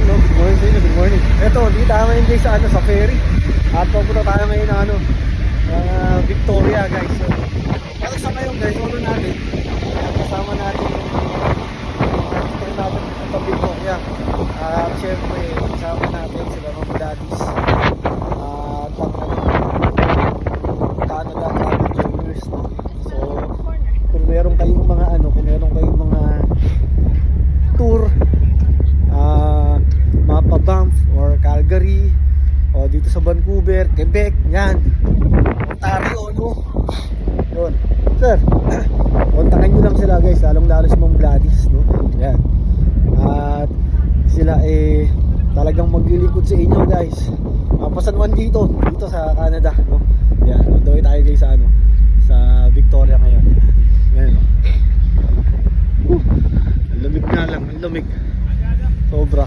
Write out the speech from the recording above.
no? Good morning sa inyo, good morning. Eto, dito tayo ngayon guys sa, sa ferry. At pupunta tayo ngayon ng Victoria guys. So, para sa ngayon guys, ulo natin. Kasama natin yung natin sa Victoria. At syempre, kasama natin sila mga daddies. At Canada Travel Juniors, no? So, kung meron kayong mga tour, Mapa Banff or Calgary o dito sa Vancouver, Quebec, yan, Ontario, no? Yun, sir, kontakin nyo lang sila guys, lalong lalo si Ma'am Gladys, no? Yan, at sila talagang maglilingkod sa inyo guys, pasanwan dito sa Canada, no? Yan, doon tayo guys sa sa Victoria ngayon. Yan, no? Lamig nga lang, lamig sobra.